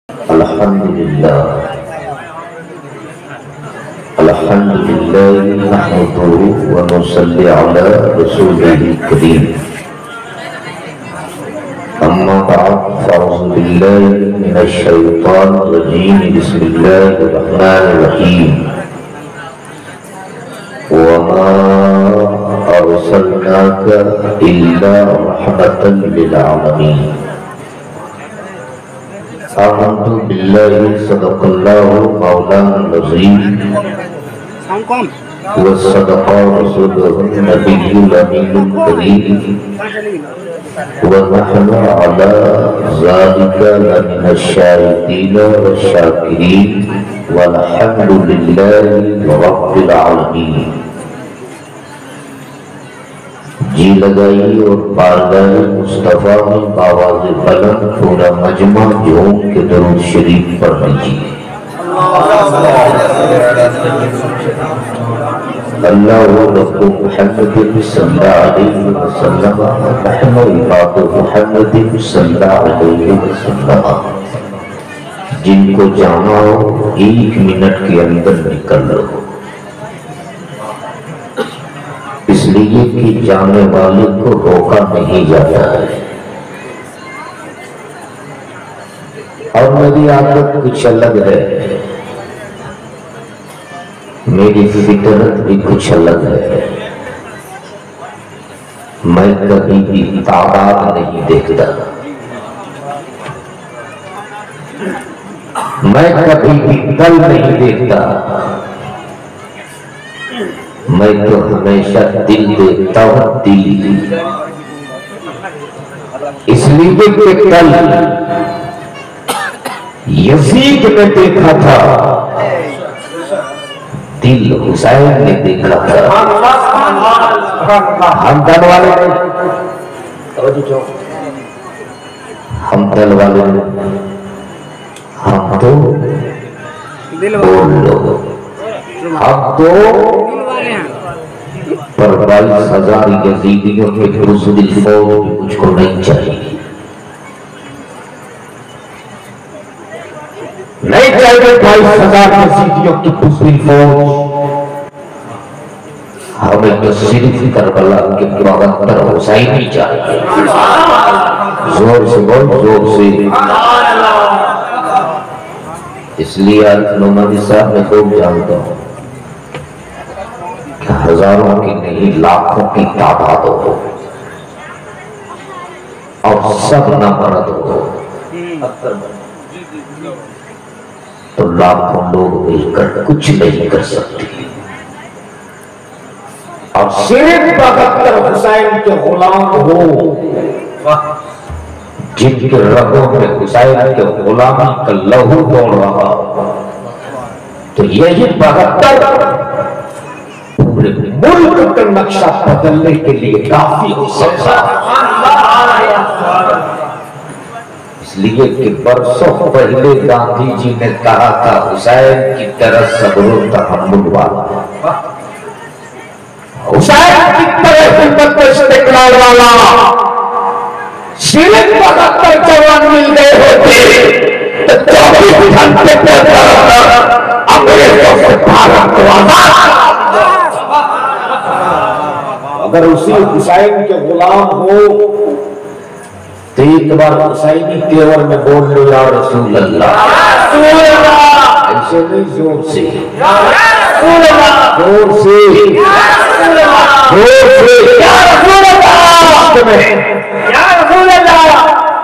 अल्हम्दुलिल्लाह नहमदुहु व नुसल्ली अला रसूलिल करीम। अम्मा बअद फ़अऊज़ु बिल्लाहि मिनश शैतानिर रजीम। बिस्मिल्लाहिर रहमानिर रहीम। व मा अरसलनाका इल्ला रहमतन लिल आलमीन। आमन्तु बिल्लाहि सदक़ल्लाहु मौलाना अज़ीम व सदक़ा रसूलुहुन नबियुल अमीनुल करीम व नहनु अला ज़ालिका लमिनश शाहिदीन व शाकिरीन वल्हम्दुलिल्लाहि रब्बिल आलमीन। जी लगाई और बारगाह मुस्तफ़ा में बावाज़े बुलंद पूरा मजमा झूम के दरूद शरीफ पढ़ लीजिए। अल्लाहु रब्बु मुहम्मदिन सल्लल्लाहु अलैहि वसल्लम रहमतु इबादु मुहम्मदिन सल्लल्लाहु अलैहि वसल्लम। जिनको जाना हो 1 मिनट के अंदर निकल लो, इसलिए कि जाने वाले को रोका नहीं जाता है। और मेरी आदत कुछ अलग है, मेरी फितरत भी कुछ अलग है। मैं कभी भी तादाद नहीं देखता, मैं कभी भी दल नहीं देखता, मैं तो हमेशा दिल देखता हूं, दिल। इसलिए कि कल यजीद ने देखा था, दिल हुसैन ने देखा था। हम दल वाले हम तो बोल लो, हम तो पर 22,000 यजीदियों के बुज़दिल फौज मुझको नहीं चाहिए, नहीं चाहिए 22,000 यजीदियों की बुज़दिल फौज। हमें तो सिर्फ करबला के 72 हुसैनी चाहिए। जोर से बोल, जोर से। इसलिए आज नोमानी साहब मैं खूब जानता हूं, हजारों की नहीं लाखों की तादाद हो और सब न मरद हो तो लाखों लोग मिलकर कुछ नहीं कर सकते। और सिर्फ 72 हुसैन के गुलाम हो, जिनके रगों में हुसैन के गुलामी का लहू दौड़ रहा, तो यही 72 पूरे मुल्क का नक्शा बदलने के लिए काफी हो सकता है। इसलिए कि बरसों पहले गांधी जी ने कहा था, हुसैन की तरह सब्र तहम्मुल वाला, हुसैन की तरह हिम्मत व इस्तिक़लाल वाला सिर्फ 72 जवान मिल गए होते तो 24 घंटे के अंदर अंग्रेजों से भारत को आजाद। अगर उसी हुसैन के गुलाम हो तो एक बार हुसैनी तेवर में बोल लो, या रसूल अल्लाह। ऐसे नहीं, जोर से, जोर से, जोर से।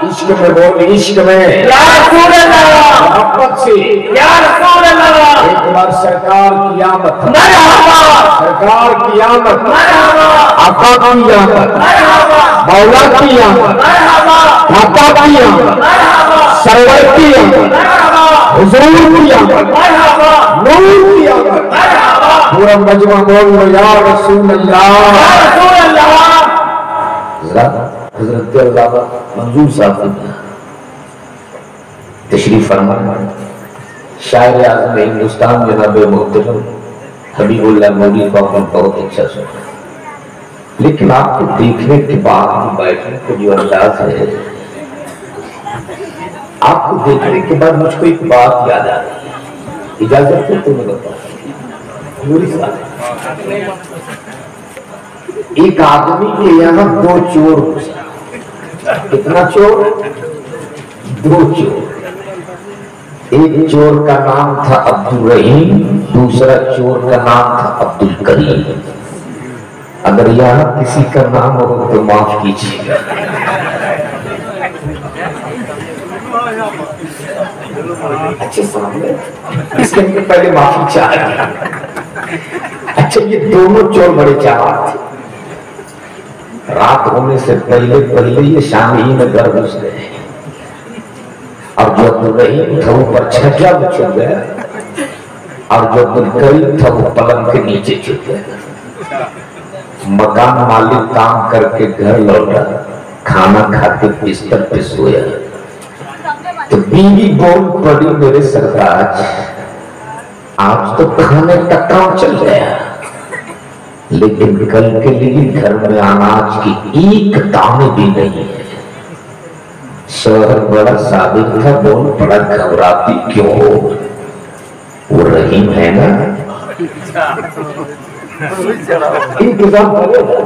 इश्क में बोल, इश्क में, मोहब्बत से। एक बार सरकार की आमद, सरकार की आमद, आका की आमद, मौला की आमद, दाता की आमद, सरवर की आमद, हुजूर की आमद, नूर की आमद। पूरा मजमा बोल लो, या रसूल अल्लाह। हज़रत अल्लामा मंजूर साहब तशरीफ फरमा, शायर आज़म हिंदुस्तान जनाब मोहतरम हबीबुल्लाह मौलवी को बहुत अच्छा सुना, लेकिन आपको देखने के बाद बैठने का जो अंदाज है, आपको देखने के बाद मुझको एक बात याद आ रही, इजाजत है तुम्हें बताओ। एक आदमी के यहाँ दो चोर, कितना चोर? दो चोर। एक चोर का नाम था अब्दुल रहीम, दूसरा चोर का नाम था अब्दुल करीम। अगर यहाँ किसी का नाम हो तो माफ कीजिएगा। अच्छे सामने इसके लिए पहले माफी चाह रहा। अच्छा, ये दोनों चोर बड़े चालाक थे। रात होने से पहले पहले ये शाम ही में घर घुस गए और जो अब्दुल रहीम था वो पर छज्जा में छुप गया और जो अब्दुल करीम था वो पलंग के नीचे छुप गया। मकान मालिक काम करके घर लौटा, खाना खाते बिस्तर पे सोया तो बीवी बोल पड़ी, मेरे सरताज आज तो खाने का काम चल गया, लेकिन कल के लिए घर में अनाज की एक दाने भी नहीं है। शहर बड़ा साबित था, बोल बड़ा घबराती क्यों हो? वो रहीम है ना, इंतजाम करेगा।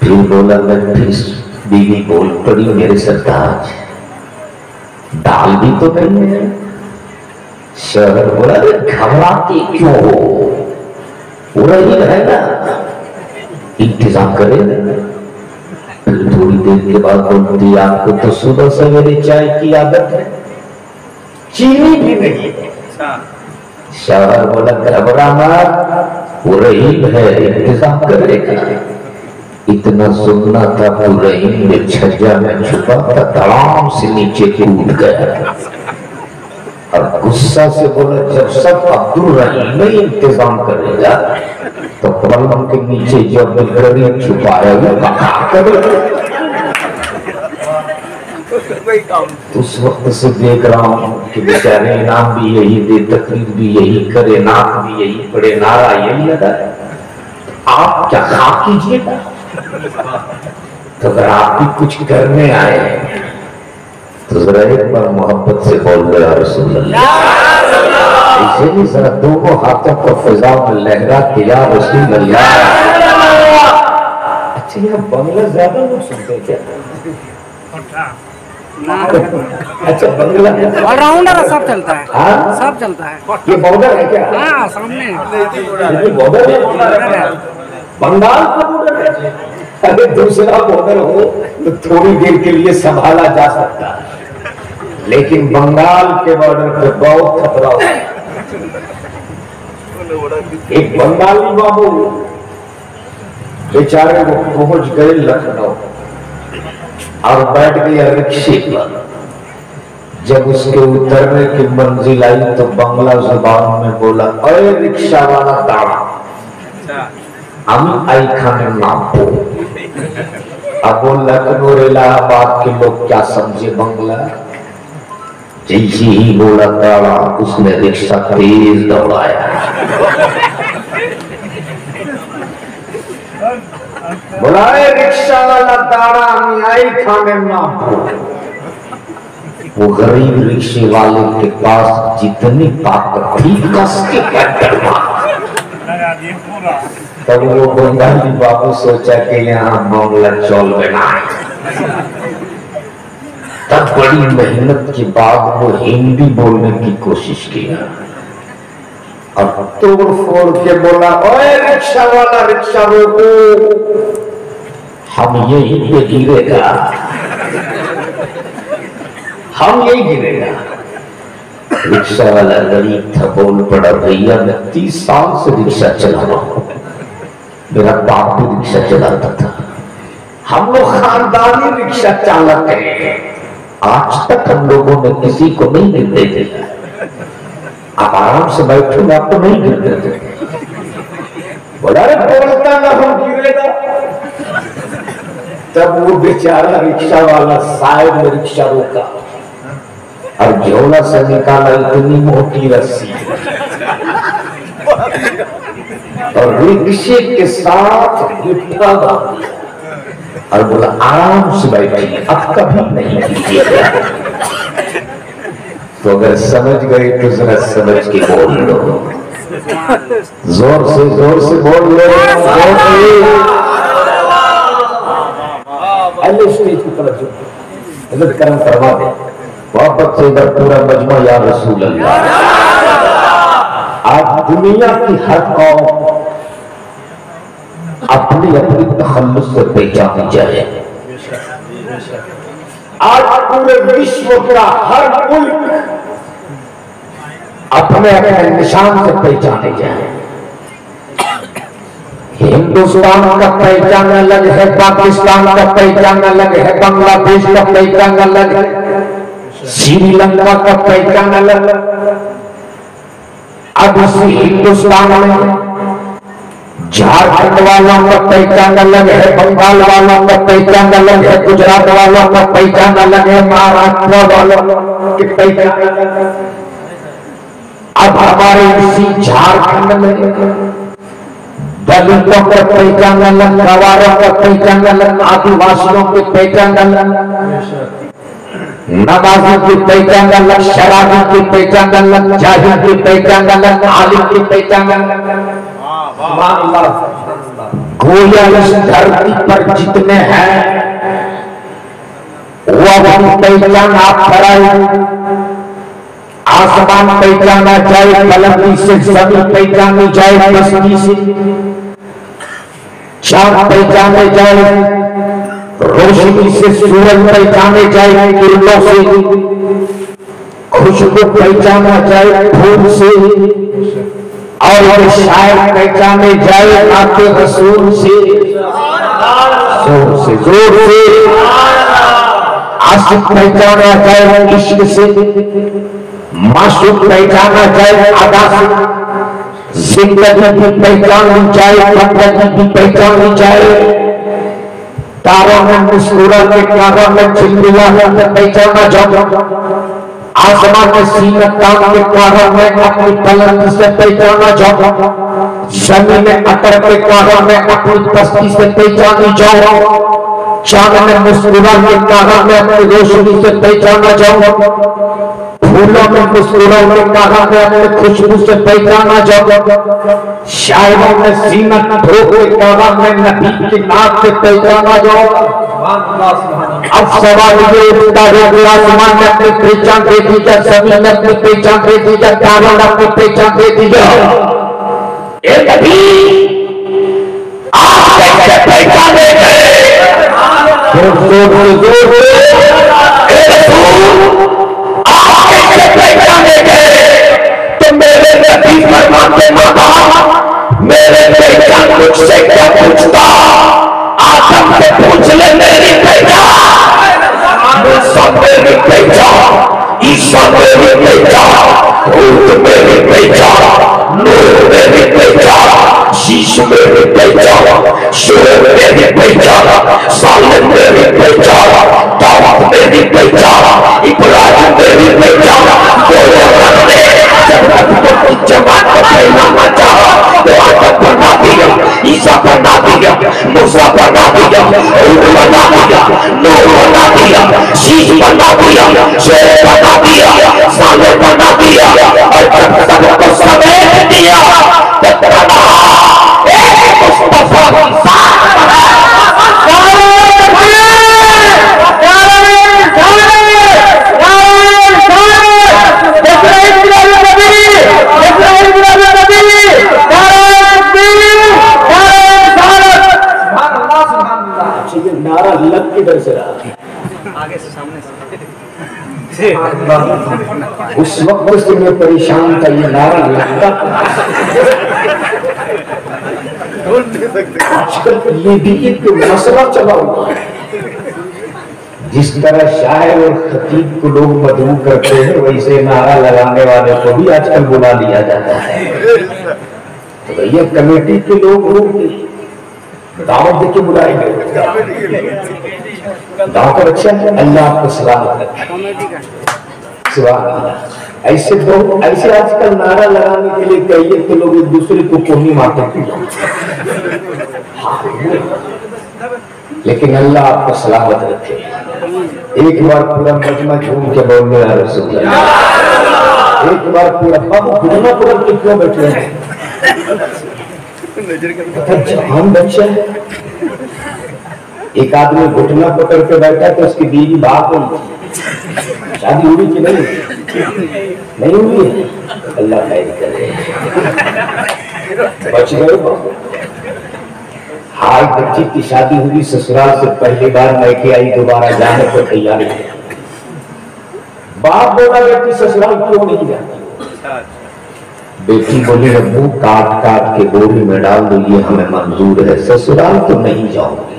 फिर बोला, मैं फिर बीवी बोल पड़ी, मेरे सरताज दाल भी तो नहीं है। शहर बोला, घबराती क्यों हो? वो रहीम है ना, इंतजाम करेगा। फिर थोड़ी देर के बाद बोलती, आपको तो सुबह सवेरे चाय की आदत है, चीनी भी नहीं है। शहर बोला, घबरा मत, वो रहीम है, इंतजाम करेगा। इतना सुनना था, वो रहीम ने छज्जा में छुपा था, धड़ाम से नीचे कूद गया और गुस्सा से बोला, जब सब अब्दुल रहीम में इंतजाम करेगा तो पलंग के नीचे जो अब्दुल छुपाया वो कहाँ करेगा? उस वक्त से देख रहा हूँ कि बेचारे इनाम भी यही दे, तकलीफ भी यही करे, नाक भी यही पड़े, नारा यही लगा। आप क्या खा कीजिएगा? तो अगर आप भी कुछ करने आए तो जरा एक बार मोहब्बत से बोल दो, या रसूल अल्लाह। इसे भी जरा दोनों हाथों को फिजा में लहरा के, या रसूल अल्लाह। अच्छा, यहाँ बंगला ज्यादा लोग सुनते क्या? अच्छा, बंगला ऑलराउंडर सब चलता है। हाँ? सब चलता है। ये बॉर्डर है क्या? हाँ, सामने बॉर्डर है, बंगाल का बॉर्डर है। अगर दूसरा बॉर्डर हो तो थोड़ी देर के लिए संभाला जा सकता है, लेकिन बंगाल के बॉर्डर पे बहुत खतरा होता है। एक बंगाली बाबू बेचारे वो पहुंच गए लखनऊ और बैठ गया रिक्शे पर। जब उसके उतरने की मंजिल आई तो बंगला जुबान में बोला, अरे रिक्शा वाला दाड़ा, আমি आईखाने नापो। अब वो लखनऊ इलाहाबाद के लोग क्या समझे बंगला? जैसे ही बोला दाड़ा, उसने रिक्शा तेज दौड़ाया। बोला, रिक्शा वाला दाड़ा, আমি आईखाने नापो। वो गरीब रिक्शे वाले के पास जितनी ताकत थी, कस के पैदल मारा। तब वो बंगाली बाबू सोचा कि यहाँ बंगला चौल बना। तब बड़ी मेहनत के बाद वो हिंदी बोलने की कोशिश किया और तोड़ फोड़ के बोला, ओए रिक्शा वाला, रिक्शा रोको, हम यही पे गिरेगा, हम यही गिरेगा। रिक्शा वाला गरीब था, बोल पड़ा, भैया मैं 30 साल से रिक्शा चला रहा हूं, मेरा बाप भी रिक्शा चलाता था, हम लोग खानदानी रिक्शा चालक हैं, आज तक हम लोगों ने किसी को नहीं गिरते थे। आप आराम से बैठो, आपको नहीं गिरते थे। बोला, अरे बोलता ना हम गिरेगा। तब वो बेचारा रिक्शा वाला साइड में रिक्शा रोका और झोला से निकाला इतनी मोटी रस्सी और रिक्शे के साथ गुट्ठा बांध दिया। और बोला आराम से बैठिए, अब कभी नहीं कीजिएगा। तो अगर समझ गए तो जरा समझ के बोल लो, जोर से बोल लो, जोर से। स्टेज की तरफ हजरत करम फरमा दे, मोहब्बत से इधर पूरा मजमा या रसूल अल्लाह। आज दुनिया की हर कौम अपनी अपनी तखल्लुस से पहचानी जाए। आज पूरे विश्व का हर मुल्क अपने अपने निशान से पहचाने जाए। हिंदुस्तान का पहचान अलग है, पाकिस्तान का पहचान अलग है, बांग्लादेश का पहचान अलग है, श्रीलंका का पहचान अलग। अब उसी हिंदुस्तान में झारखंड वालों का पहचान अलग है, बंगाल वालों का पहचान अलग है, गुजरात वालों का पहचान अलग है, महाराष्ट्र वालों की पहचान अलग है। अब हमारे इसी झारखंड में दलितों का पहचान अलग, गवारों का पहचान अलग, आदिवासियों की पहचान अलग, नमाज़ों की पहचान अलग, शराबी की पहचान अलग, जाहिल की पहचान अलग, आलिम की पहचान अलग। गोया इस धरती पर जितने हैं वो अपनी पहचान आप कराए। आसमान पहचाना जाए, बुलंदी से जमीन पहचानी जाए, बस्ती से चांद पहचाने जाए, रोशनी से सूरज पहचाने जाए, किरणों से खुशबू पहचाना जाए, फूल से, और शायर पहचाने जाए आपके रसूल से, जोर से आशिक पहचाना जाए, इश्क से मासूक पहचाना जाए, अदा से जिंदगी की पहचान जाए, बंदगी की पहचान जाए, तारों में मुस्कुरा के तारों में चिलमिला पहचाना जाए, आसमान में सीना तान के तारों में अपनी बुलंदी से पहचाना जाए, जमीन में अतर के तारों में अपनी पस्ती से पहचानी जाओ, चांद में मुस्कुरा के तारों में अपनी रोशनी से पहचाना जाओ, फूलों में मुस्कुरा के तारों में अपनी खुशबू से पहचाना जाओ, शायरों में सीना धो के तारों में नबी की नाक से पहचाना जाओ। अब सवाल ये उठता है कि आसमान में अपनी पहचान दे दी जाए, जमीन में अपनी पहचान दे दी जाए, तारों में अपनी पहचान दे दी जाए, एक नबी आप कैसे पहचाने गए? पहचाने गए तो मेरे नबी फरमाते मेरे पहचान मुझसे क्या पूछता? आदम से पूछ ले मेरी पहचान, मूसा मेरी पहचान, ईसा मेरी पहचान, हूद मेरी पहचान, नूह मेरी पहचान, शीश मेरी पहचान, शोएब मेरी पहचान, सालिम मेरी पहचान, दाऊद मेरी पहचान, इब्राहिम मेरी पहचान। जब जमात को फैलाना चाहा तो आदम बना दिया, ईसा बना दिया, मूसा बना दिया, हूद बना दिया, नूह बना दिया, शीश बना दिया, शोएब बना दिया, सालिम बना दिया, और जब सबको समेट दिया तब नारा लग किधर से रहा? आगे से सामने से। उस वक्त से मैं परेशान था, ये नारा लगता। आजकल ये भी एक मसला चला हुआ है। जिस तरह शायर और खतीब को लोग मदऊ करते हैं, वैसे नारा लगाने वाले को भी आजकल बुला लिया जाता है। तो भैया कमेटी के लोग दावत देके बुलाए गए, दाव पर अच्छा है, अल्लाह आपको सलामत रखे। ऐसे लोग ऐसे आजकल नारा लगाने के लिए कहिए तो लोग एक दूसरे को कोनी मारते हैं। लेकिन अल्लाह आपको सलामत रखे। एक बार पूरा मजमा झूम के बोलने आ रसूल अल्लाह। एक बार पूरा बाबू घुटना पकड़ के क्यों बैठे हैं? हम बच्चे एक आदमी घुटना पकड़ के बैठा तो उसकी बीवी बात हुई, शादी हुई कि नहीं हुई है? अल्लाह खैर करे, बच गए। हाल बच्ची की शादी हुई, ससुराल से पहली बार मैके आई, दोबारा जाने को तैयारी है। बाप बोला बेटी ससुराल क्यों नहीं जाती? बेटी बोली अब्बू काट काट के बोरी में डाल दो, ये हमें मंजूर है, ससुराल तो नहीं जाऊंगी।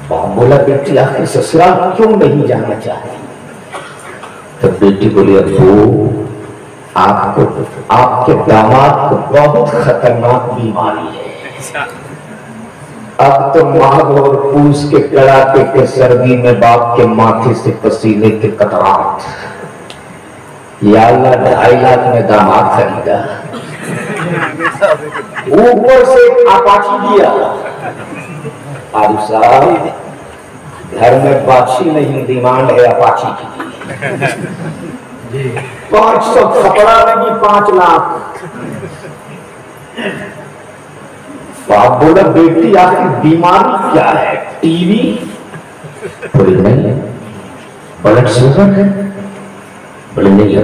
बाप बोला बेटी आखिर ससुराल क्यों नहीं जाना चाहती? तो बेटी बोली अब्बू आपको आपके दामाद को बहुत खतरनाक बीमारी है। अब तो माघ और पूस के कड़ाके के सर्दी में बाप के माथे से पसीने के कतरात। या अल्लाह 2.5 लाख में दामाद खरीदा, ऊपर से अपाची दिया। आरिफ साहब घर में बाछी नहीं, डिमांड है अपाची की। 500 कपड़ा में भी 5 लाख। बाप बोला बेटी आखिर बीमारी क्या है? टीवी? बोले नहीं। ब्लड शुगर है? बोले नहीं है।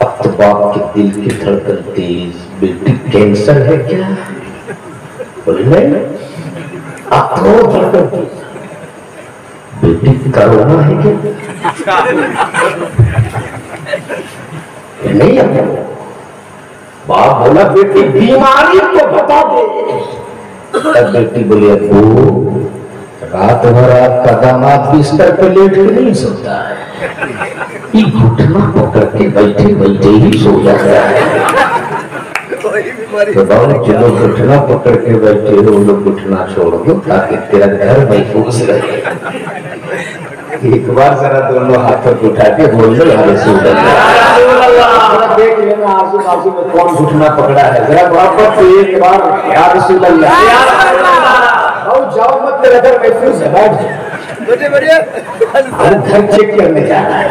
अब तो बाप के दिल की धड़कन तेज, बेटी कैंसर है क्या? बोले नहीं। अब तो धड़कन तेज, बेटी कोरोना है क्या? नहीं है। बाप बोला बेटी बीमारी तो बता दे। तब बेटी बोली अब्बू रात भर आपका दामाद बिस्तर पे लेट के नहीं सोता है, घुटना पकड़ के बैठे बैठे ही सो जाता है। तो बाबू जो लोग घुटना पकड़ के बैठे हो वो लोग घुटना छोड़ दो ताकि तेरा घर महफूज रहे। एक बार जरा दोनों हाथों को उठा के बोल लो या रसूल अल्लाह। देख लेना आजू बाजू में कौन घुटना पकड़ा है, जरा वापस एक बार या रसूल अल्लाह। और जाओ मत, तेरा घर महफूज है, बैठ जाओ। घर चेक करने जाना है,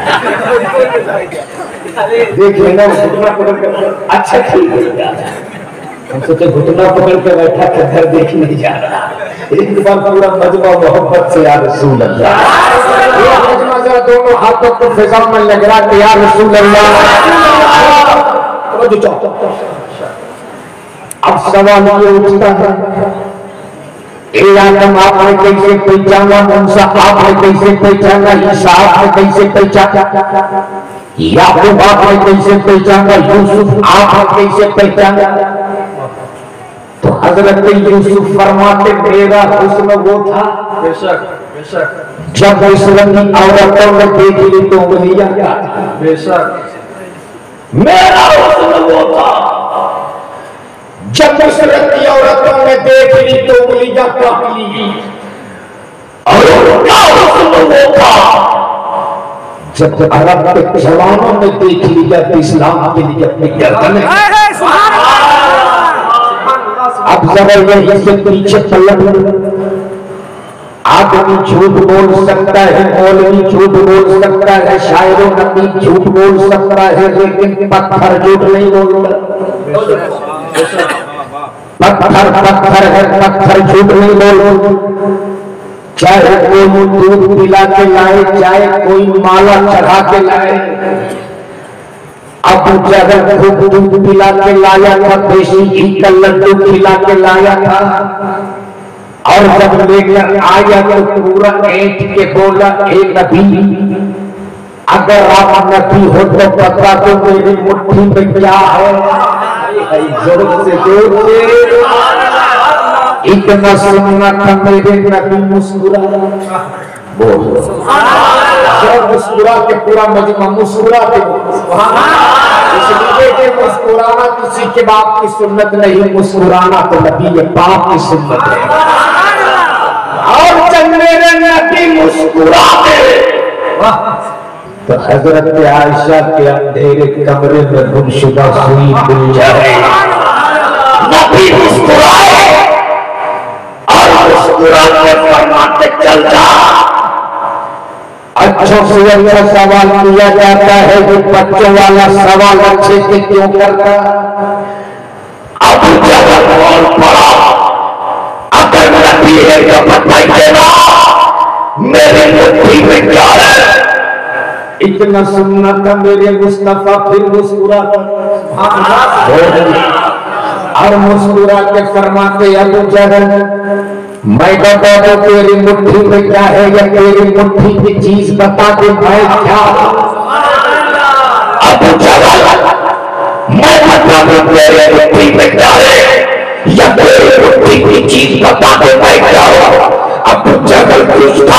देख लेना घुटना पकड़ कर। अच्छा ठीक है, हम सोचे घुटना पकड़ के बैठा था, घर देख नहीं जा रहा। एक बार पूरा मजमा मोहब्बत से या रसूल अल्लाह। मजमा जरा दोनों हाथों को फिजा में लग रहा कि या रसूल अल्लाह। अब सवाल ये उठता है, आदम आपने कैसे पहचाना, मूसा आपने कैसे पहचाना, ईसा आपने कैसे पहचाना, याकूब आपने कैसे पहचाना, यूसुफ आपने कैसे पहचाना? तो हजरत यूसुफ फरमाते मेरा हुस्न वो था, बेशक बेशक, जब मुसलमान औरतों ने देख ली तो उंगलियां काटी। बेशक मेरा हुस्न वो था, जब मुसलमान औरतों ने देख ली तो उंगलियां काट ली। और उनका हुस्न वो था, जब अरब के जवानों ने देख लिया तो इस्लाम के लिए अपनी गर्दन। अब जरा यहीं से पीछे पलट, आदमी झूठ बोल सकता है, मौलवी झूठ बोल सकता है, शायरों नबी झूठ बोल सकता है, लेकिन पत्थर झूठ नहीं बोलता। पत्थर पत्थर है, पत्थर झूठ नहीं बोलता। चाहे कोई दूध पिला के लाए, चाहे कोई माला चढ़ा के लाए। अब जगह खूब दूध पिला के लाया था, देसी घी का लड्डू खिला के लाया था, और जब लेकर आया तो पूरा ऐंठ के बोला ए नबी, अगर आप नबी हो तो बता दो मेरी मुट्ठी में क्या है। जोर से जोर से इतना सुनना था मेरे नबी मुस्कुरा। बोल जब मुस्कुरा के पूरा मजमा मुस्कुरा के, इसलिए कि मुस्कुराना किसी के बाप की सुन्नत नहीं, मुस्कुराना तो नबी पाक की सुन्नत है। और जब मेरे नबी मुस्कुराते तो हजरत आयशा के अंधेरे कमरे में गुमशुदा सुई खुल जाए। नबी मुस्कुराए और बच्चों से अच्छा सवाल किया जाता है कि बच्चों वाला सवाल अच्छे से क्यों करता? अब जब बोल पड़ा, अगर नबी है तो बताई देना मेरी मुट्ठी में क्या है। इतना सुनना था मेरे मुस्तफा, फिर मुस्कुरा और मुस्कुरा के फरमाते अबू जहल मैं बता दूं तेरी मुट्ठी में क्या है या तेरी मुट्ठी की चीज बता दे मैं क्या। अबू जहल मैं बता दूं तेरी मुट्ठी में क्या है या तेरी मुट्ठी की चीज बता दे मैं क्या। अबू जहल पूछता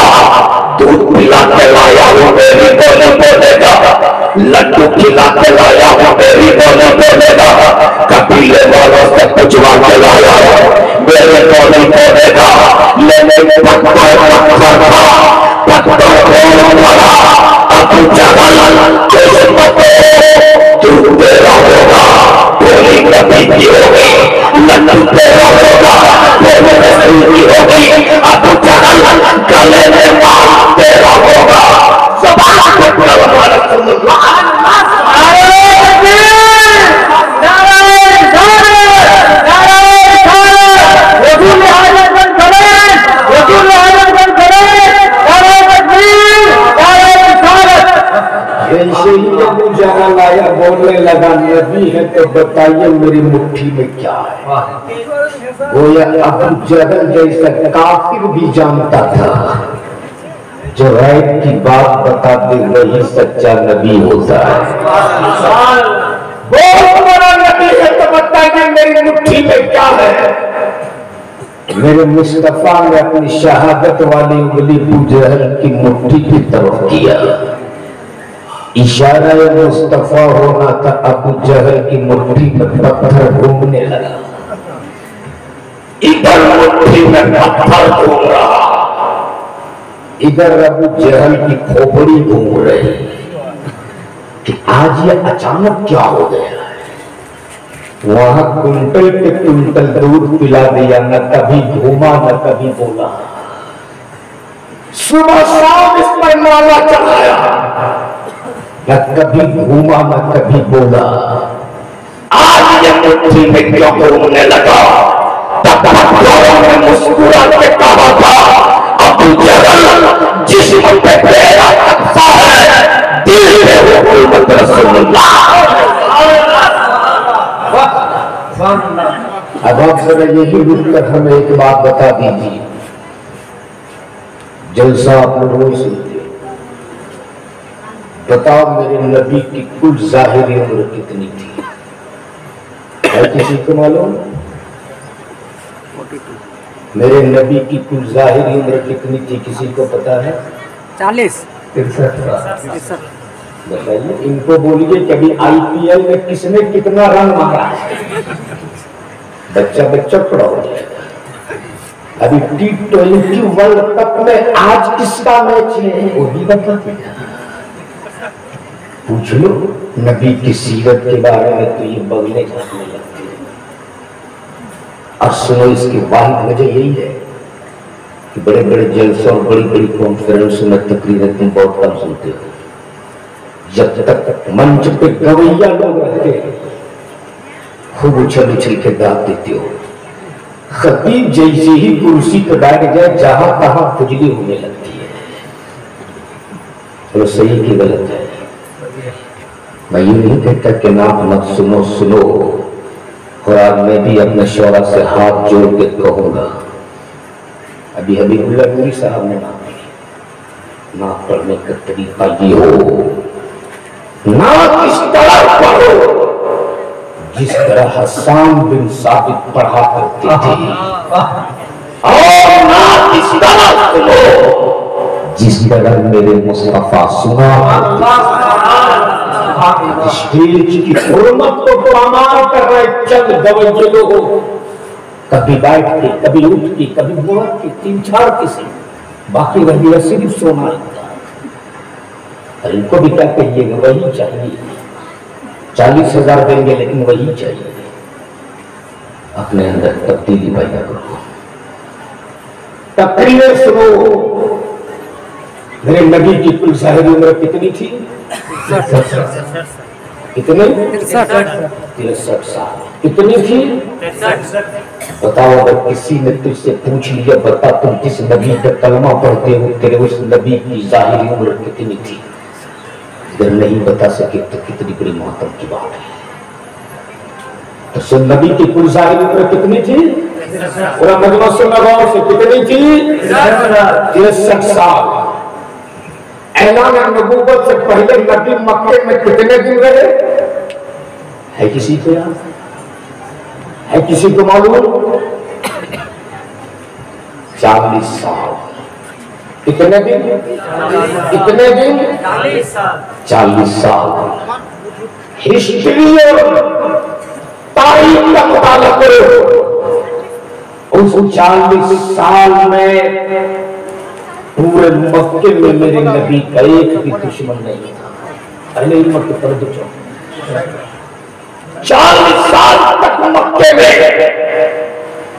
दूध पिलाते लाया हूं मेरी बोली बोलेगा, लड्डू खिलाते लाया हूं मेरी बोली बोलेगा, कबीले वालों से पूछवा के लाया हूं मेरे बोली बोलेगा। लेकिन पत्थर पड़ा अबू जहल किस्मत तू तेरा होगा, बोली कभी की होगी, लड्डू तेरा होगा, बोली रसूल की होगी। अबू जहल गले में मार तेरा होगा। लाया बोलने लगा नबी है तो बताइए मेरी मुट्ठी में क्या है। गोया अबू जहल जैसा काफिर भी जानता था जो राइट की बात बता दे वही सच्चा नबी होता है। बहुत बड़ा नबी है तो बताइए मेरी मुट्ठी में क्या है। मेरे मुस्तफा ने अपनी शहादत वाली उंगली अबू जहल की मुट्ठी की तरफ किया। इशारा मुस्तफा होना था, अबू जहल की मुट्ठी में पत्थर घूमने लगा। इधर मुट्ठी में पत्थर घूम रहा, इधर अबू जहल की खोपड़ी घूम रही कि आज ये अचानक क्या हो गया है। वहां कुंटल पे कुंटल दूध पिला दिया, न कभी घूमा न कभी बोला। सुबह शाम इस पर माला चढ़ाया, न कभी घूमा न कभी बोला। आज ये मुट्ठी में क्यों घूमने लगा। तब ने मुस्कुरा के कहा था अबू जहल जिस्म पे तेरा कब्जा है, दिल में हुकूमत रसूलुल्लाह। अब आप जरा यही रुककर हमें एक बात बता दीजिए। जलसा आप लोग रोज सुनते, बताओ मेरे नबी की कुल जाहिरी उम्र कितनी थी? है किसी को मालूम? मेरे नबी की कुल जाहिरी उम्र कितनी थी किसी को पता है? 40 63। बताइए इनको बोलिए कभी आईपीएल में किसने कितना रन मारा है। बच्चा बच्चा पड़ा हो जाएगा। अभी T20 वर्ल्ड कप में आज किसका मैच है वो भी बता देगा। पूछ लो नबी की सीरत के बारे में तो ये बगले झाँकने लगते हैं। और सुनो इसकी वाहिद वजह यही है कि बड़े बड़े जलसों और बड़ी बड़ी कॉन्फ्रेंस में तकरीरें तुम बहुत कम सुनते हो। जब तक मंच पे गवैया लोग रहते हैं खूब उछल उछल के दाद देते हो। खतीब जैसे ही कुर्सी पर बैठ जाए जहां तहां खुजली होने लगती है। चलो सही की गलत है, मैं ये नहीं कहता कि ना मत सुनो, सुनो। और आज मैं भी अपने शौरा से हाथ जोड़ के कहूंगा, अभी हबीबुल्लाह नूरी साहब ने ना पढ़ने का तरीका ये हो, ना किस तरह पढ़ो जिस तरह हसन बिन साबित पढ़ा करते थे, और ना किस तरह सुनो जिस तरह मेरे मुस्तफा सुना। स्टेज की हुर्मत को पामाल कर रहे चंद गवैये लोग, कभी बैठ के कभी उठ के कभी बोल के 3-4 किसी, बाकी रह गया सिर्फ सोना। इनको भी क्या कहिएगा, वही चाहिए। 40,000 देंगे लेकिन वही चाहिए। अपने अंदर तब्दीली पैदा करो, तकरीरें सुनो, मेरे नबी की कुल ज़ाहिरी उम्र कितनी थी? कितने? 63 साल। कितनी थी? बताओ, अगर किसी ने तुझसे पूछ लिया बता तुम किस नबी का कलमा पढ़ते हो, तेरे उस नबी की ज़ाहिरी उम्र कितनी थी? अगर नहीं बता सके तो कितनी बड़ी मातम की बात है। तो सुन, नबी की कुल ज़ाहिरी उम्र कितनी थी? पूरा मजमा सुनना गौर से, कितनी थी? 63 साल। ऐलान नबूवत से पहले नबी मक्के में कितने दिन रहे? है किसी को याद? है किसी को मालूम? 40 साल। कितने दिन? कितने दिन? 40 साल। हिस्ट्री और तारीख का मुताला करो। उस 40 साल में पूरे मक्के में मेरे नबी का एक भी दुश्मन नहीं था। पहले ही मक्के पर दुश्मन 40 साल तक मक्के में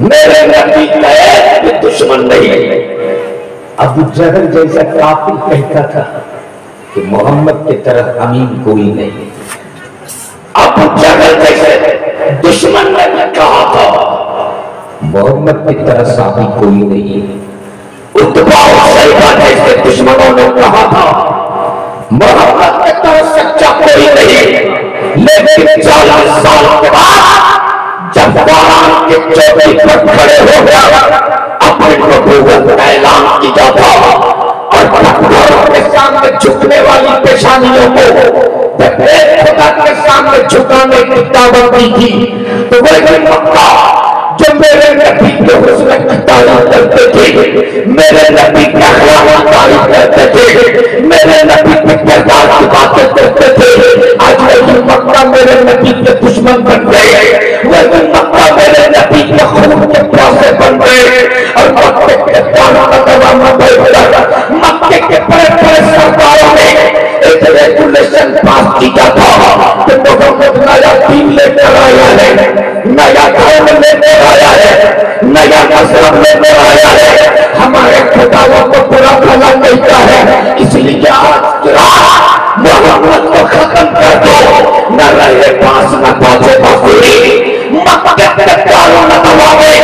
मेरे नबी का एक भी दुश्मन नहीं। अबू जहल जैसा काफिर कहता था कि मोहम्मद की तरह अमीन कोई नहीं। अबू जहल जैसे दुश्मन ने कहा था मोहम्मद की तरह साथी कोई नहीं। उत्बा और शैबा जैसे दुश्मनों ने कहा था मोहम्मद की तरह सच्चा कोई नहीं। लेकिन 40 साल के बाद जब कुरान की चोटी पर खड़े हो गया, अपनी नबूवत का ऐलान किया था और पत्थरों के सामने झुकने वाली पेशानियों को खुदा के सामने झुकाने की दावत दी थी, तो वही मक्का जो मेरे नबी के हुस्न की तारीफ करते थे, मेरे नबी के अखलाक की तारीफ करते थे, मेरे नबी के किरदार की बातें करते थे, आज वही मक्का मेरे नबी के दुश्मन बन गए। वही मक्का मेरे नबी के खून के प्यासे बन गए और मक्के के दानों का दबाव बैठकर मक्के के बड़े-बड़े सरदारों ने एक रेगुलेशन पास किया था कि मोहम्मद नया दीन लेकर आया है, नया धर्म लेकर आया है, नया मजहब लेकर आया है, हमारे खुदाओं को बुरा भला कहता है, इसलिए आज की रात मोहम्मद को खत्म कर दो। न रहे पास न पहुंचे बांसुरी, मक्के के तारों न दबावे,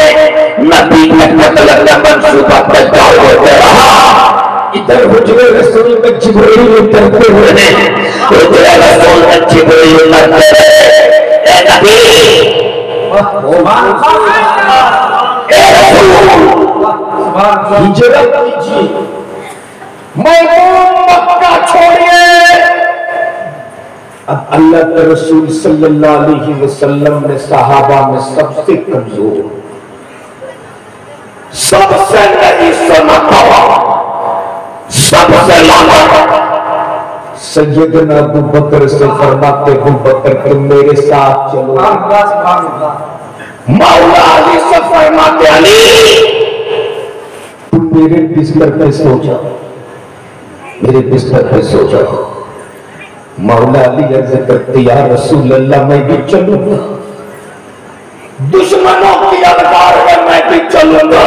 नबी के कत्ल का मंसूबा तैयार होते रहा। इधर हुजरे रसूल में जिब्रील उतरते हुए ने, हुजरे रसूल में जिब्रील उतरते हुए, ए नबी हिजरत कीजिए, मक्का छोड़िए। अब अल्लाह के रसूल सल्लल्लाहु अलैहि वसल्लम ने सहाबा में सबसे कमजोर, सबसे नहीं सुना था, सबसे लाला सैयदना अबू बकर से फरमाते, अबू बकर तुम मेरे साथ चलो। मौला अली से फरमाते, अली तुम मेरे बिस्तर पे सो जाओ, मेरे बिस्तर पे सो जाओ। मौला अली अर्ज करते, या रसूल अल्लाह मैं भी चलूंगा, दुश्मनों की अलगार में मैं भी चलूंगा,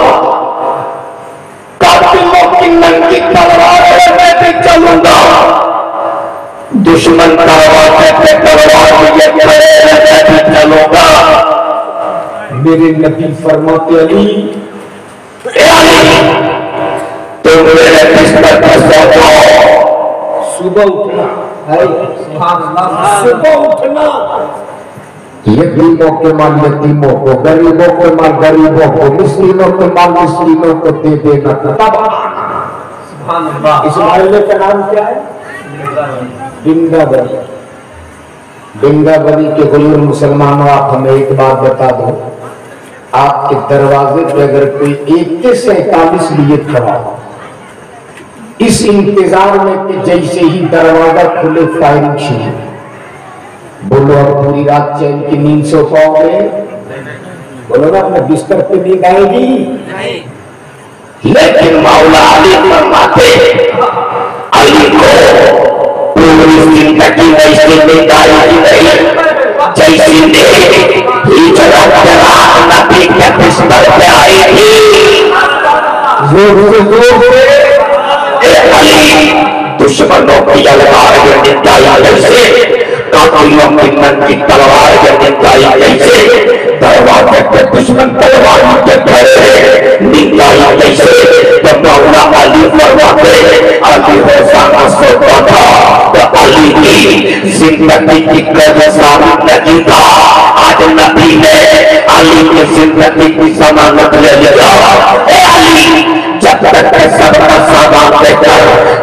कातिलों की नंगी तलवार में मैं भी चलूंगा, दुश्मन दरवाजे पे तलवार लिए खड़े मैं भी चलूंगा। मेरे नबी फरमाते, अली तुम मेरे बिस्तर पर सो जाओ, सुबह उठना, सुबह उठना, यतीमों के माल यतीमों को, गरीबों के माल गरीबों को, मिस्कीनों के माल मिस्कीनों को दे देना। इस मोहल्ले का नाम क्या है? बिंदाबरी। बिंदाबरी के गुलूर मुसलमानों, आप हमें एक बात बता दो, आपके दरवाजे पे अगर कोई 41-47 लिए खड़ा हो, इस इंतजार में कि जैसे ही दरवाजा खुले फायरिंग शुरू, बोलो अब पूरी रात चैन की नींद सो पाओगे? बोलो ना, अपने बिस्तर पे नींद आएगी? लेकिन मौला अली फरमाते, अली को पूरी जिंदगी वैसी नींद आएगी नहीं जैसी हिजरत के रात नबी के बिस्तर पे आई थी। जोर से अली जिंदगी की कभी साबित नहीं था, आज नबी ने अली की जिंदगी की जमानत ले लिया। ए अली, जब तक के सबका सामान देकर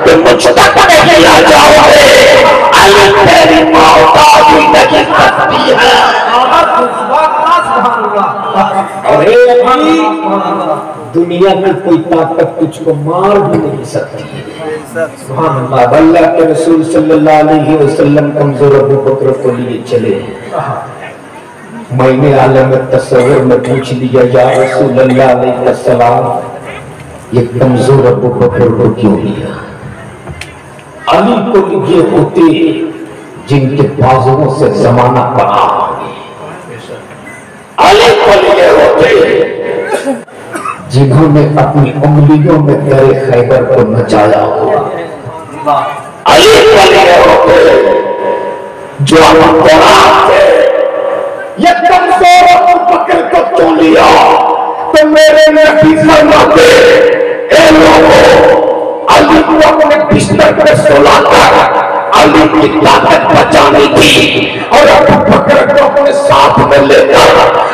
तुम मुझ तक नहीं आ जाओगे, अली तेरी मौत अभी नहीं सकती है। और अली, दुनिया की कोई ताकत तुझको मार भी नहीं सकती। अल्लाह के रसूल सल्लल्लाहु अलैहि वसल्लम कमजोर अबू बकर को लिए चले। मैंने आलम तस्वीर में पूछ लिया, या रसूल अल्लाह अलैहि सलाम, ये कमजोर अबू बकर को क्यों लिया? अली को लिए होते जिनके बाजुओं से जमाना पड़ा, अली को लिए होते जिन्होंने अपनी उंगलियों में दरे खैबर को नचाया हुआ, अली को लिए होते जो ये कमजोर अबू बकर को क्यों लिया? तो मेरे नबी फरमाते, ए लोगों, अली को अपने बिस्तर पर सुलाकर अली की ताकत बचानी थी, और अबू बकर को अपने साथ में लेकर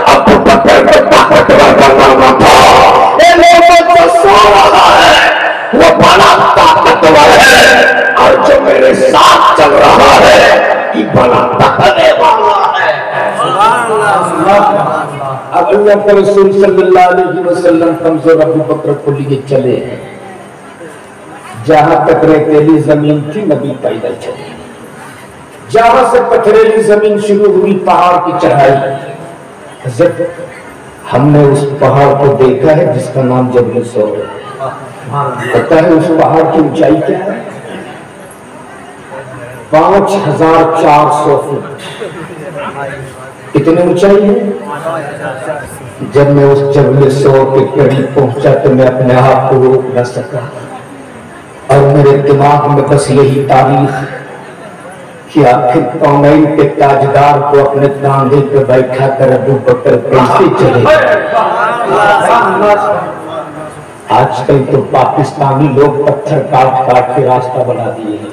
अबू बकर को ताकतवर बनाना था। ए लोगों, जो सो रहा है वो बड़ा ताकतवर है, और जो मेरे साथ चल रहा है ये बड़ा तकने वाला है। अब अल्लाह के रसूल सल्लल्लाहु अलैहि वसल्लम कमजोर अबू बकर को लिए चले। जहां तक रेतीली जमीन थी नबी पैदल चले, जहां से पथरीली जमीन शुरू हुई पहाड़ की चढ़ाई। जब हमने उस पहाड़ को देखा है जिसका नाम जबल सौर है, पता है उस पहाड़ की ऊंचाई क्या है? 5400 फुट। कितनी ऊंचाई है? जब मैं उस जबल सौर के करीब पहुंचा तो मैं अपने आप को रोक न सका, और मेरे दिमाग में बस यही तारीख कि आखिर कौनैन के ताजदार को अपने कांधे पे बैठा कर अबू बकर कैसे चले। आजकल तो पाकिस्तानी लोग पत्थर काट काट के रास्ता बना दिए हैं,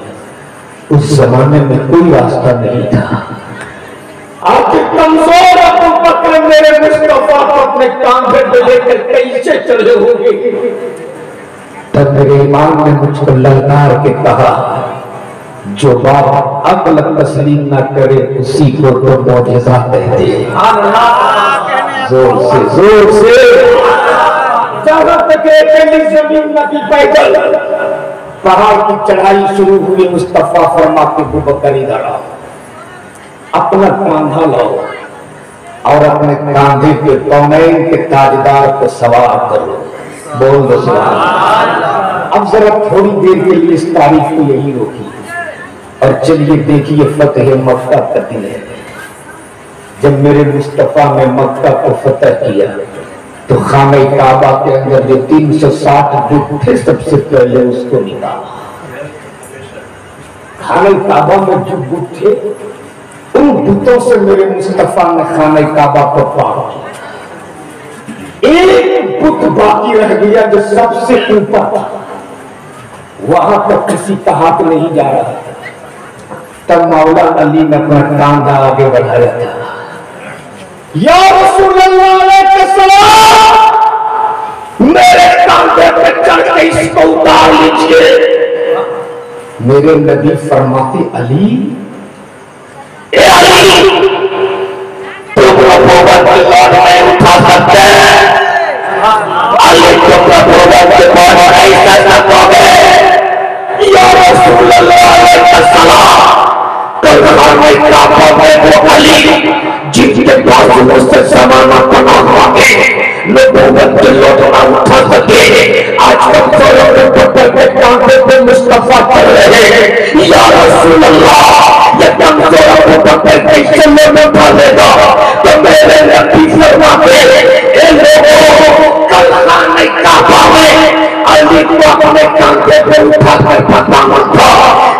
उस जमाने में कोई रास्ता नहीं था। आखिर कमजोर अबू बकर मेरे मुस्तफा को अपने कांधे पे लेकर कैसे चले होंगे? तब मेरे इमाम ने मुझको ललकार के कहा, जो बात अक्ल तस्लीम न करे उसी को तो मौजज़ा कहते हैं। जोर से जहां तक जमीन नबी पैदल, पहाड़ की चढ़ाई शुरू हुई। मुस्तफा फरमाते, अबू बकर इधर आओ, अपना कांधा लाओ और अपने कांधे पे कौनैन के ताजदार को सवार करो। बोल दो सुभान अल्लाह। अब जरा थोड़ी देर के लिए इस तारीफ को यही रोकी और चलिए देखिए फतेह मक्का का दिन है। जब मेरे मुस्तफा ने मक्का को फतह किया तो खाने काबा के अंदर जो 360 बुत थे सबसे पहले उसको निकाला। खाने काबा में जो बुत थे उन बुतों से मेरे मुस्तफा ने खाने काबा को पार किया। एक बुत बाकी रह गया जो सबसे ऊपर था, वहां तक किसी का हाथ नहीं जा रहा था। तब मौला अली ने अपना कांधा आगे बढ़ाया था, या रसूल अल्लाह अलैहिस्सलाम, मेरे कांधे पे चढ़ के इसको उतार लीजिए। मेरे नबी फरमाते, अली, ए अली, तुम नबूवत की लौट नहीं उठा सकते, अली तुम नबूवत की लौट नहीं कर सकोगे। या रसूल अल्लाह अलैहिस्सलाम, जिनके बाजुओं से जमाना बना हुआ है, नबूवत के लौटना उठा सके, आज कमजोरों के पत्थर के कांधे पे मुस्तफा कर रहे हैं। या रसूल अल्लाह, ये कमजोरों को पत्थर कैसे में उठा लेगा? तो मेरे नबी फरमाते, ए लोगों, कल खाने काबा में अली को अपने कांधे पे उठाकर बताना था,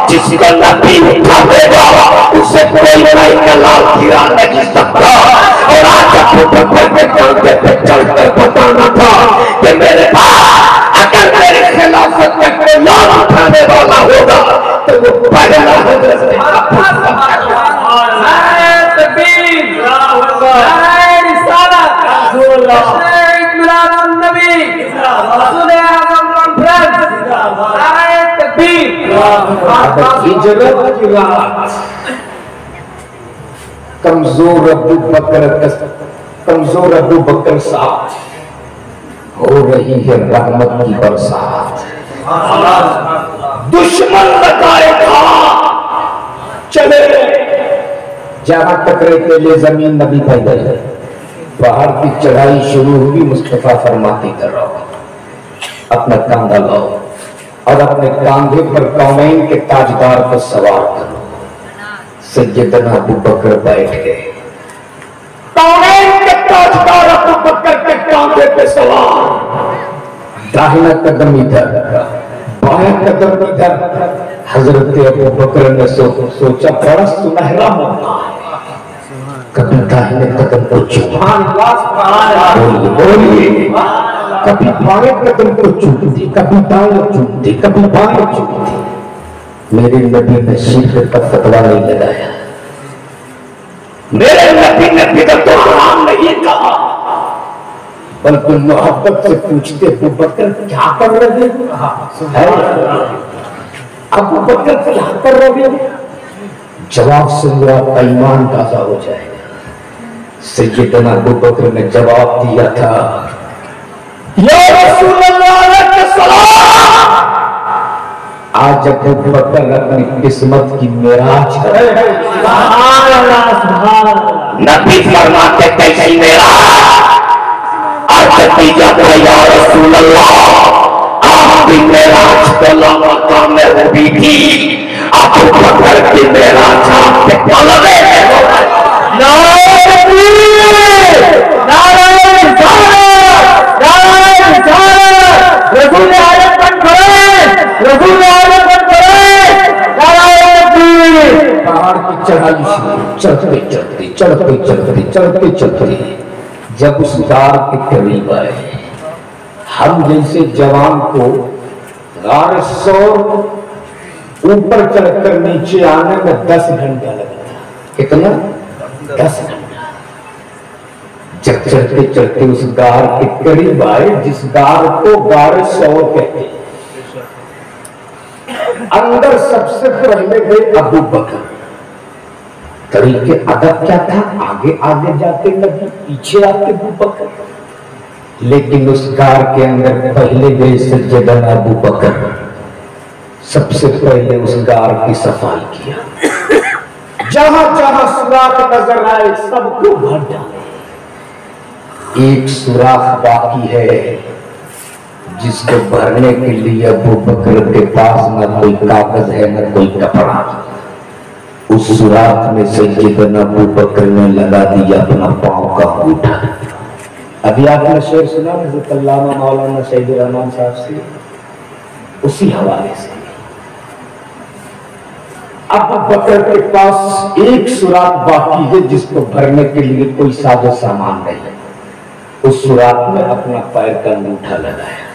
जिसका नबी उठा देगा उसे कोई नहीं कलाल गिरा नहीं सकता। और आज अबू बकर के कांधे पे चढ़कर बताना था कि मेरे पास अगर मेरे खिलाफत में कोई और उठाने वाला होगा तो वो पहला हजरत हिजरत की रात कमजोर अबू बकर साथ हो रही है रहमत की बरसात। दुश्मन लगाए था चले जहां टकरे के लिए जमीन नबी पैदल है। पहाड़ की चढ़ाई शुरू हुई, मुस्तफा फरमाती करो अपना कांधा लाओ और अपने कांधे पर कौमैन के ताजदार को सवार करो। सैयदना अबू बकर बैठ गए, कौमैन के ताजदार अबू बकर के कांधे पे सवार। दाहिना कदम इधर, बाएं कदम इधर। हजरत अबू बकर ने सोचा बड़ा सुनहरा मौका है, कभी दाहिने कदम को चूमा, बोलिए, कभी बाएं कदम को चूमती, कभी दाएं चूमती, कभी बाएं चूमती। मेरे नबी ने शिरक का फतवा नहीं लगाया, मेरे नबी ने बिदअत तो हराम नहीं कहा, बल्कि मोहब्बत से पूछते अबू बकर क्या कर रहे हो? अबू बकर क्या कर रहे हो? जवाब से मेरा ईमान ताजा हो जाएगा। सैयदना अबू बकर ने जवाब दिया था, या रसूल अल्लाह अलैहि सलाम, आज अबू बकर अपनी किस्मत की मेराज कर रहे हैं। सुभान अल्लाह, सुभान अल्लाह। नबी फरमाते कैसी मेराज? या रसूल अल्लाह, आपकी मेराज तो मक्का में हुई थी, अबू बकर की मेराज आपके कलबे में हो गई। रसूल आलम बन गए, रसूल आलम बन गए। पहाड़ की चढ़ाई चढ़ते चढ़ते चढ़ते चढ़ते चढ़ते चढ़ते जब उस गार के करीब आए, हम जैसे जवान को गार सौर ऊपर चढ़कर नीचे आने में 10 घंटा लगता। कितना? 10 घंटा। जब चढ़ते चढ़ते उस गार के करीब आए, जिस गार को गार सौर कहते हैं, अंदर सबसे पहले गए अबू बकर। तरीके अदब क्या था? आगे आगे जाते नबी, पीछे आते अबू बकर। लेकिन उस गार के अंदर पहले गए सैयदना अबू बकर। सबसे पहले उस गार की सफाई किया, जहां जहां सुराख नजर आए सबको भर डाले। एक सुराख बाकी है जिसको भरने के लिए अबू बकर के पास न कोई कागज है न कोई कपड़ा। उस सुराख में सैयदना अबू बकर ने लगा दिया अपना पांव का अंगूठा। अभी आपने शेर सुना अल्लामा मौलाना सैयदुर रहमान साहब से, उसी हवाले से अबू बकर के पास एक सुराख बाकी है जिसको भरने के लिए कोई साजो सामान नहीं। उस सुराख में अपना पैर का अंगूठा लगाया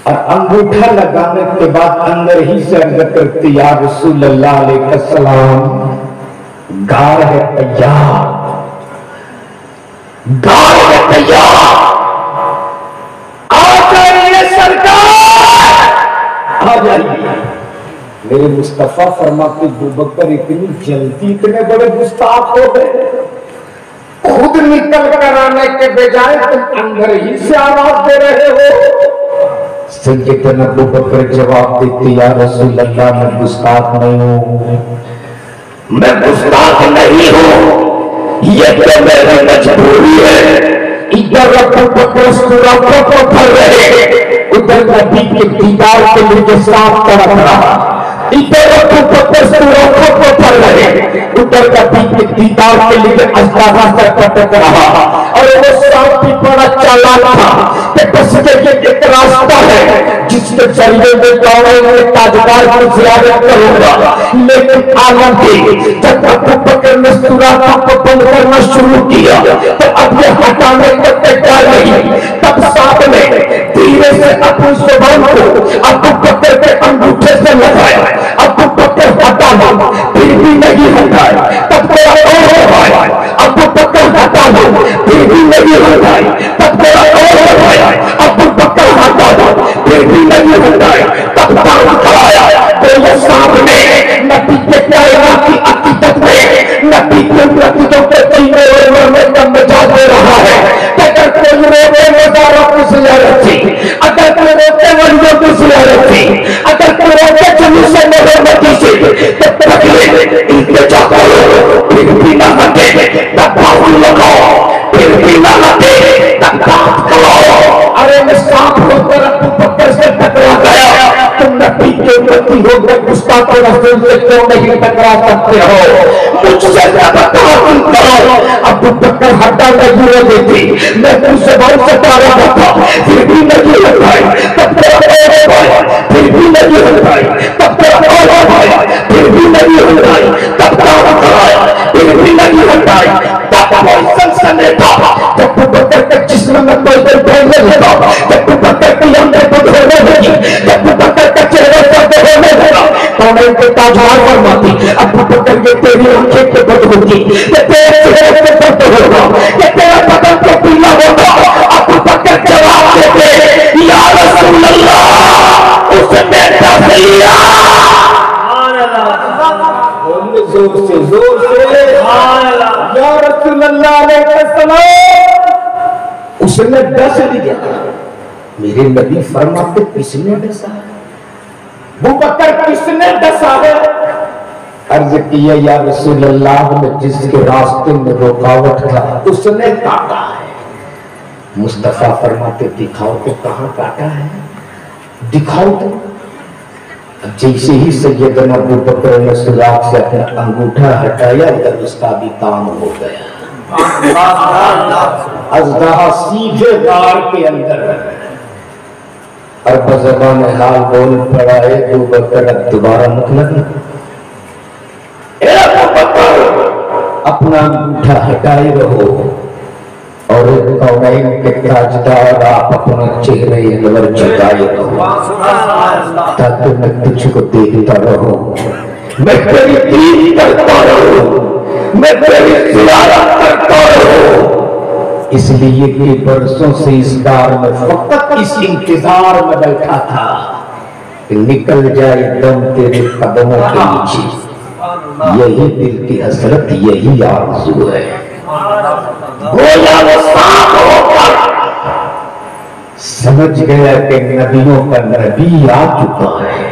और अंगूठा लगाने के बाद अंदर ही से अर्ज करते, या रसूल अल्लाह अलैहि सलाम, गार है तैयार, गार है तैयार, आ जाइए सरकार, आ जाइए। मेरे मुस्तफा फरमाते अबू बकर इतनी जल्दी इतने बड़े गुस्ताख हो गए, खुद निकल कर आने के बजाय तुम अंदर ही से आवाज दे रहे हो। सैयदना अबू बकर जवाब देते, या रसूल अल्लाह, मैं गुस्ताख नहीं हूं, मैं गुस्ताख नहीं हूं, ये तो मेरी मजबूरी है। इधर अबू बकर सुराखों को भर रहे, उधर नबी के दीदार के लिए साफ तरफ रहा। इधर अबू बकर सुराखों को भर रहे, उधर नबी के दीदार के लिए अस्तागा से कटक रहा। और वो सांप भी बड़ा चालाक था कि बस ये एक रास्ता है जिसके जरिए मैं कौमैन के ताजदार को ज़ियारत करूंगा। लेकिन आलम थी, जब अबू बकर ने सुराखों को बंद करना शुरू किया तो अब ये हटाने को तैयार नहीं। तब सांप ने धीरे से अपनी जुबान को अबू बकर के अंगूठे से लगाया। अबू बकर हटा लो, फिर भी नहीं हटाया। तब तेरा और भाई अबू बकर हटा लो, फिर भी नहीं हटाया। तब तेरा और भाई अबू बकर हटा लो, फिर भी नहीं हटाया। तब दांत खाया, बोले कायनात की हकीकत में नबी के प्रति तो में कम मचा दे रहा है। अगर कोई रोके मज़ारों की ज़ियारत थी, अगर कोई रोके वलियों की ज़ियारत थी, अगर कोई रोके जुलूस मोहम्मदी से, तो पहले इनके जाकर फिर भी ना हटे तब बाहु लगाओ, फिर भी ना हटे तब बात करो। अरे मैं सांप होकर अबू बकर से टकरा गया, तुम नबी के प्रति होकर गुस्ताख रसूल से क्यों नहीं टकरा सकते हो? मुझसे तबादुल करो। अबू बकर हटा नहीं हो देती, मैं तुमसे बहुत सता रहा था, फिर भी नहीं हो पाई, तब तक फिर भी नहीं हो पाई, तब तक फिर भी नहीं हो पाई, तब तक फिर भी नहीं हो पाई। तब कोई सनसने था जब अबू बकर के जिस्म में कोई ढोलने लगा, जब अबू बकर की आंखें बंद होने लगी, जब अबू बकर का चेहरा सर्द होने लगा, कौन के ताजहार फरमाती अबू बकर ये तेरी आंखें के बंद होगी, ये तेरे चेहरे पे दर्द होगा, ये तेरा बदन पे पीला होगा। अबू बकर जवाब देते या रसूल अल्लाह, उसने डस लिया। जोर से या रसूल अल्लाह उसने डस लिया। मेरे नबी फरमाते किसने डसा है? वो बकर किसने डसा है? अर्ज किया या रसूल अल्लाह, में जिसके रास्ते में रुकावट था उसने काटा है। मुस्तफा फरमाते दिखाओ तो कहां काटा है, दिखाओ तो। जैसे ही सैयदना अबू बकर ने सुराख से अपना अंगूठा हटाया, इधर उसका भी काम हो गया। अज़दहा सीधे गार के अंदर और बज़बान हाल बोल पड़ा है, अबू बकर अब दोबारा मुख लगी। अबू बकर अपना अंगूठा हटाए रहो और कौनैन के ताजदार आप अपना चेहरे अनवर झुकाए रहो, ताकि मैं तुझको देखता रहूं, मैं तेरी दीद करता रहूं, मैं तेरी ज़ियारत करता रहूं। इसलिए कि बरसों से इस गार में फकत इस इंतजार में बैठा था कि निकल जाए दम तेरे कदमों के नीचे। यही दिल की हसरत, यही आरज़ू है। गोया वो सांप होकर समझ गया कि नबियों का नबी आ चुका है।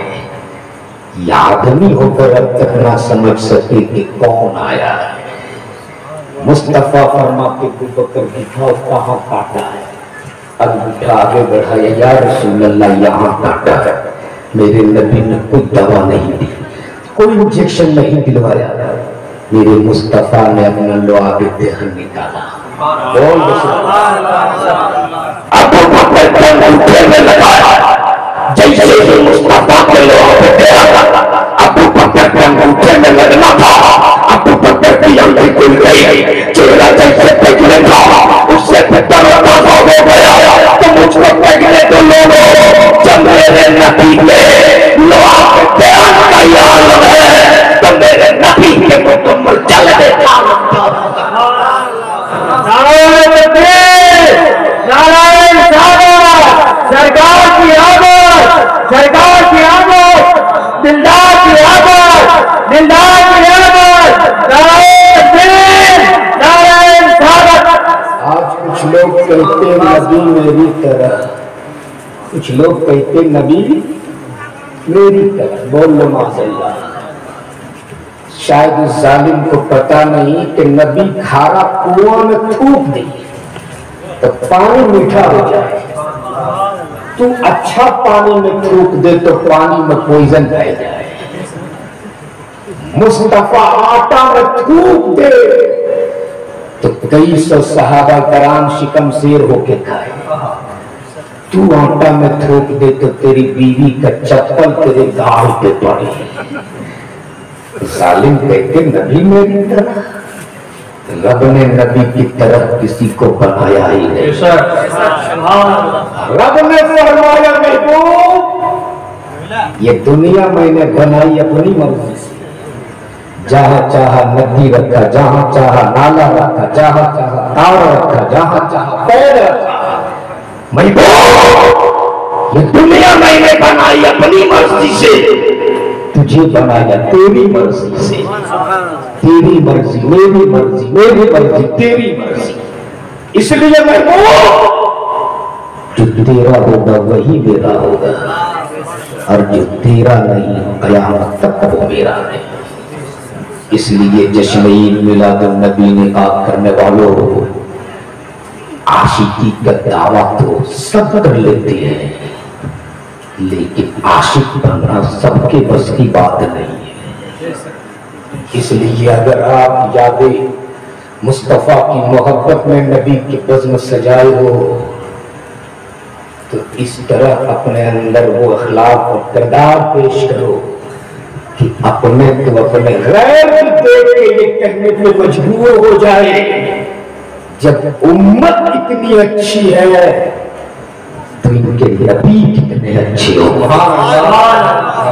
यह आदमी होकर अब तक ना समझ सके कि कौन आया है। मुस्तफा फरमाते अबू बकर दिखाओ कहां काटा है। अंगूठा आगे बढ़ाया, या रसूल अल्लाह यहां काटा है। मेरे नबी ने कोई दवा नहीं दी, कोई इंजेक्शन नहीं दिलवाया। मेरे मुस्तफा ने अपना लुआब देहन निकाला। बोल अबू बकर के अंगूठे में लगाया, जैसे ही मुस्तफा के लुआब देहन अबू बकर के अंगूठे में लगना था, अबू बकर की आंखें खुल गई, चेहरा जैसे देखने था उससे बेहतर हो गया। तो मुझको देखने तो लोगों, जब मेरे नबी के लुआब देहन का याद है तो मेरे नबी के मुकम्मल जलवे का नारायण सरकार की आवाज, सरकार की आवाज, दिलदार की आवाज, दिलदार की आवाज, नारायण साहब। आज कुछ लोग कहते नबी मेरी तरह, कुछ लोग कहते नबी मेरी तरह। बोल लो माशाअल्लाह। शायद उस जालिम को पता नहीं कि नबी खारा कुआं में थूक दे तो पानी मीठा हो जाए, तू अच्छा पानी में थूक दे तो पानी में पॉइजन रह जाए। मुस्तफा आटा में थूक दे तो कई सौ सहाबा कराम शिकम शेर होके खाए। तू आटा में थूक दे तो तेरी बीवी का चप्पल तेरे गाल पे पड़े। जालिम कहते नबी मेरी तरह, रब ने नबी की तरह किसी को बनाया ही नहीं। रब ने फरमाया महबूब ये दुनिया मैंने बनाई अपनी मर्जी से, जहां चाहा नदी रखा, जहां चाहा नाला रखा, जहां चाहा तार रखा, जहां चाहा पैर रखा। महबूब ये दुनिया मैंने बनाई अपनी मर्जी से, तू तुझे बनाया तेरी मर्जी से, तेरी मर्जी मेरी मर्जी, मेरी मर्जी तेरी मर्जी। इसलिए महबूब जो तेरा होगा वही मेरा होगा, और जो तेरा नहीं कयामत तक वो मेरा नहीं। इसलिए जश्न ईद मिलादुन नबी ने कहा करने वालों, आशिकी का दावा तो सब कर लेते हैं, लेकिन आशिक बनना सबके बस की बात नहीं है। इसलिए अगर आप यादें मुस्तफा की मोहब्बत में नबी की बज़्म सजाए हो, तो इस तरह अपने अंदर वो अखलाक और किरदार पेश करो कि अपने तो अपने गैर को देख के ये कहने पे मजबूर हो जाए, जब उम्मत इतनी अच्छी है तो इनके नबी कितने अच्छे हो।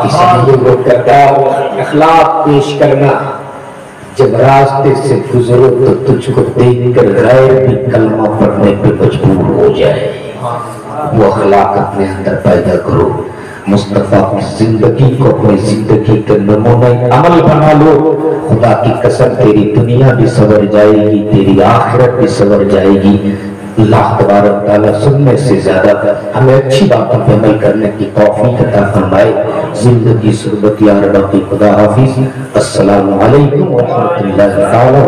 इसलिए वो किरदार और अखलाक पेश करना, जब रास्ते से गुजरो तो तुझको देखकर गैर भी कलमा पढ़ने पे मजबूर हो जाए। वो अखलाक अपने अंदर पैदा करो, मुस्तफा की जिंदगी को अपनी जिंदगी का नमूना अमल बना लो। खुदा की कसम तेरी दुनिया भी सवर जाएगी, तेरी आखिरत भी सवर जाएगी। अल्लाह तबारक तआला सुनने से ज्यादा हमें अच्छी बातों पर अमल करने की तौफीक अता फरमाए। जिंदगी सुरबत या रब्बी, खुदा हाफिज। अस्सलामु अलैकुम व रहमतुल्लाहि तआला।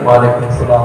व अलैकुम सलाम।